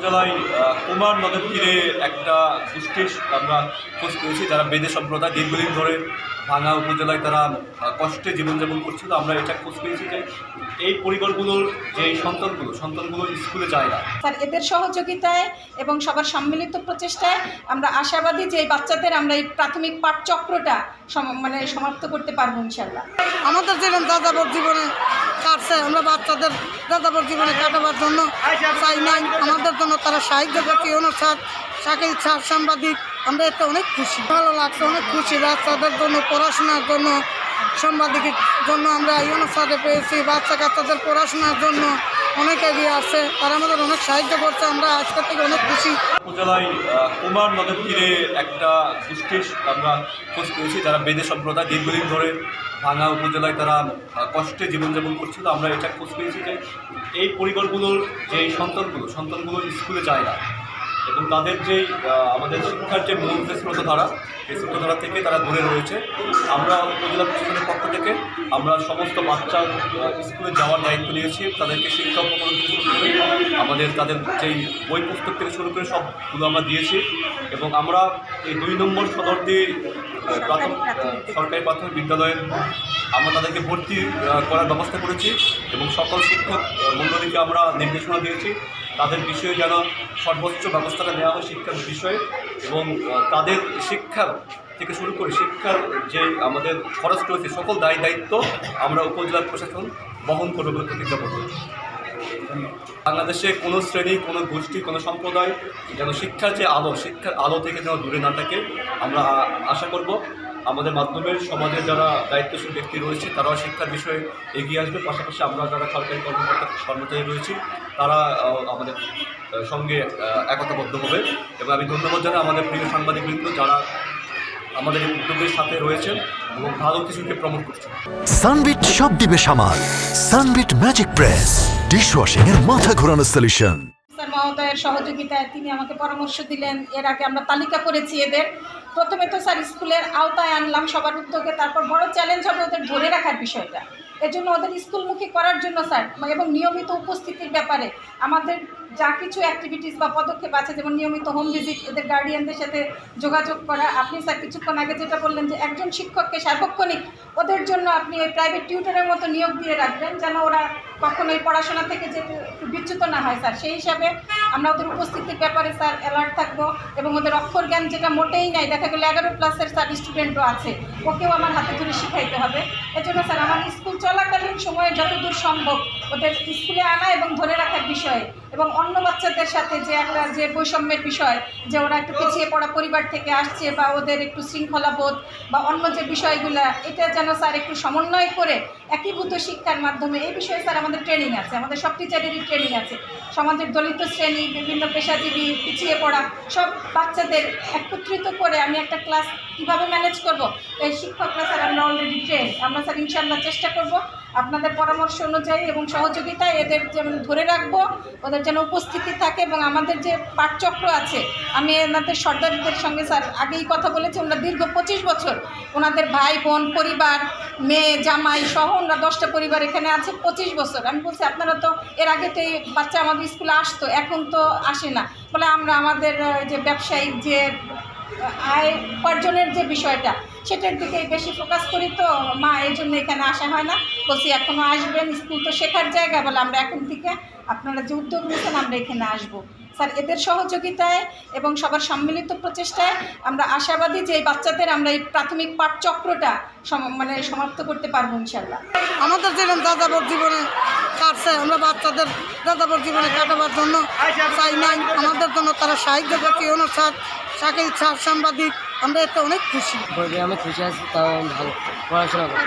উপজেলায় কুমার নদের তীরে একটা গোষ্ঠীর আমরা খোঁজ পেয়েছি, যারা বেদে সম্প্রদায় দীর্ঘদিন ধরে ভাঙা উপজেলায় তারা কষ্টে জীবনযাপন করছিল। আমরা এটা খোঁজ পেয়েছি যে এই পরিবারগুলোর যে সন্তানগুলো স্কুলে যায় না। স্যার, এদের সহযোগিতায় এবং সবার সম্মিলিত প্রচেষ্টায় আমরা আশাবাদী যে এই বাচ্চাদের আমরা এই প্রাথমিক পাঠচক্রটা সমাপ্ত করতে পারবো ইনশাল্লাহ। আমাদের যেরকম যাযাবর জীবনে কাটছে, আমরা বাচ্চাদের যাযাবর জীবনে কাটাবার জন্য চাই নাই, আমাদের জন্য তারা সাহায্য করছে। ইউনুস স্যার, শাকিল স্যার, সাংবাদিক, আমরা এতে অনেক খুশি, ভালো লাগছে, অনেক খুশি। বাচ্চাদের জন্য, পড়াশোনার জন্য, সাংবাদিকের জন্য আমরা ইউনুস স্যারকে পেয়েছি। বাচ্চা কাচ্চাদের পড়াশোনার জন্য অনেক এগিয়ে আসছে, তারা আমাদের অনেক সাহায্য করছে। আমরা আজকের থেকে অনেক খুশি। উপজেলায় কুমার নদের তীরে একটা গোষ্ঠীর আমরা খোঁজ পেয়েছি, যারা বেদে সম্প্রদায় দীর্ঘদিন ধরে ভাঙা উপজেলায় তারা কষ্টে জীবনযাপন করছিল। আমরা এটা খোঁজ পেয়েছি যে এই পরিবারগুলোর যে সন্তানগুলো স্কুলে যায় না এবং তাদের যেই আমাদের শিক্ষার যে মূল যে স্রোতধারা, এই স্রোতধারা থেকে তারা দূরে রয়েছে। আমরা উপজেলা প্রশাসনের পক্ষ থেকে আমরা সমস্ত বাচ্চা স্কুলে যাওয়ার দায়িত্ব নিয়েছি। তাদেরকে শিক্ষা উপকরণ থেকে শুরু করে তাদের যেই বই পুস্তক থেকে শুরু করে সবগুলো আমরা দিয়েছি। এবং আমরা এই 2 নম্বর সদরদি সরকারি প্রাথমিক বিদ্যালয়ে আমরা তাদেরকে ভর্তি করার ব্যবস্থা করেছি এবং সকল শিক্ষক মণ্ডলীকে আমরা নির্দেশনা দিয়েছি তাদের বিষয়ে যেন সর্বোচ্চ ব্যবস্থাটা নেওয়া হয় শিক্ষার বিষয়ে। এবং তাদের শিক্ষার থেকে শুরু করে শিক্ষার যে আমাদের খরচ রয়েছে সকল দায়িত্ব আমরা উপজেলা প্রশাসন বহন করবে বলে প্রতিজ্ঞা করব। বাংলাদেশে কোনো শ্রেণী, কোনো গোষ্ঠী, কোনো সম্প্রদায় যেন শিক্ষার আলো থেকে যেন দূরে না থাকে, আমরা আশা করব। আমাদের মাধ্যমে সমাজের যারা দায়িত্বশীল ব্যক্তি রয়েছে তারাও শিক্ষার বিষয়ে এগিয়ে আসবে। পাশাপাশি আমরা যারা সরকারি কর্মচারী রয়েছি তারা আমাদের সঙ্গে একতাবদ্ধ হবে। এবং আমি ধন্যবাদ জানাই আমাদের প্রিয় সাংবাদিকবৃন্দ যারা আমাদের এই উদ্যোগের সাথে রয়েছেন এবং ভালো কিছুকে প্রমোট করছেন। সানবিট সব দিবে সামাল। সানবিট ম্যাজিক প্রেস ডিশওয়াশিং এর মাথা ঘোরানো সলিউশন। স্যার মহোদয়ের সহযোগিতায় তিনি আমাকে পরামর্শ দিলেন। এর আগে আমরা তালিকা করেছি এদের। প্রথমে তো স্যার স্কুলের আওতায় আনলাম সবার উদ্যোগে, তারপর বড় চ্যালেঞ্জ হবে ওদের ধরে রাখার বিষয়টা। এজন্য ওদের স্কুলমুখী করার জন্য স্যার এবং নিয়মিত উপস্থিতির ব্যাপারে আমাদের যা কিছু অ্যাক্টিভিটিস বা পদক্ষেপ আছে, যেমন নিয়মিত হোম ভিজিট, এদের গার্ডিয়ানদের সাথে যোগাযোগ করা। আপনি স্যার কিছুক্ষণ আগে যেটা বললেন যে একজন শিক্ষককে সার্বক্ষণিক ওদের জন্য আপনি ওই প্রাইভেট টিউটরের মতো নিয়োগ দিয়ে রাখবেন যেন ওরা কখনোই পড়াশোনা থেকে যে একটু বিচ্যুত না হয় স্যার। সেই হিসাবে আমরা ওদের উপস্থিতির ব্যাপারে স্যার অ্যালার্ট থাকবো এবং ওদের অক্ষর জ্ঞান যেটা মোটেই নাই, দেখা গেলো 11 ক্লাসের স্যার স্টুডেন্টও আছে, ওকেও আমার হাতে ধরে শিখাইতে হবে। এজন্য স্যার আমার স্কুল চলাকালীন সময়ে যতদূর সম্ভব ওদের স্কুলে আনা এবং ধরে রাখার বিষয়ে এবং অন্য বাচ্চাদের সাথে যে একটা যে বৈষম্যের বিষয়, যে ওরা একটু পিছিয়ে পড়া পরিবার থেকে আসছে বা ওদের একটু শৃঙ্খলাবোধ বা অন্য যে বিষয়গুলো, এটা যেন স্যার একটু সমন্বয় করে একীভূত শিক্ষার মাধ্যমে, এই বিষয়ে স্যার আমাদের ট্রেনিং আছে, আমাদের সব টিচারেরই ট্রেনিং আছে। সমাজের দলিত শ্রেণী, বিভিন্ন পেশাজীবী, পিছিয়ে পড়া সব বাচ্চাদের একত্রিত করে আমি একটা ক্লাস কীভাবে ম্যানেজ করব, এই শিক্ষকরা স্যার আমরা অলরেডি ট্রেন। আমরা স্যার ইনশাআল্লাহ চেষ্টা করব আপনাদের পরামর্শ অনুযায়ী এবং সহযোগিতায় এদের যেমন ধরে রাখবো, ওদের যেন উপস্থিতি থাকে। এবং আমাদের যে পাঠচক্র আছে, আমি ওনাদের সর্দারদের সঙ্গে স্যার আগেই কথা বলেছি, ওনারা দীর্ঘ 25 বছর ওনাদের ভাই বোন পরিবার, মেয়ে জামাই সহ ওনারা 10টা পরিবার এখানে আছে 25 বছর। আমি বলছি আপনারা তো এর আগে তো এই বাচ্চা আমাদের স্কুলে আসতো, এখন তো আসে না। বলে আমরা আমাদের যে ব্যবসায়িক যে আয় উপার্জনের যে বিষয়টা সেটার দিকে বেশি ফোকাস করি, তো মা এই জন্য এখানে আসা হয় না। বলছি এখনও আসবেন, স্কুল তো শেখার জায়গা, বলে আমরা এখন থেকে আপনারা যে উদ্যোগ নিয়েছেন আমরা এখানে আসবো। স্যার এদের সহযোগিতায় এবং সবার সম্মিলিত প্রচেষ্টায় আমরা আশাবাদী যে এই বাচ্চাদের আমরা এই প্রাথমিক পাঠচক্রটা সমাপ্ত করতে পারবো ইনশাল্লাহ। আমাদের যেরকম যাযাবর জীবনে কাটছে, আমরা বাচ্চাদের যাযাবর জীবনে কাটাবার জন্য চাই নাই, আমাদের জন্য তারা সাহায্য করছে। ইউনুস স্যার, শাকিল স্যার, সাংবাদিক, আমরা এতে অনেক খুশি। আমি খুশি আছি, তাও ভালো পড়াশোনা করি।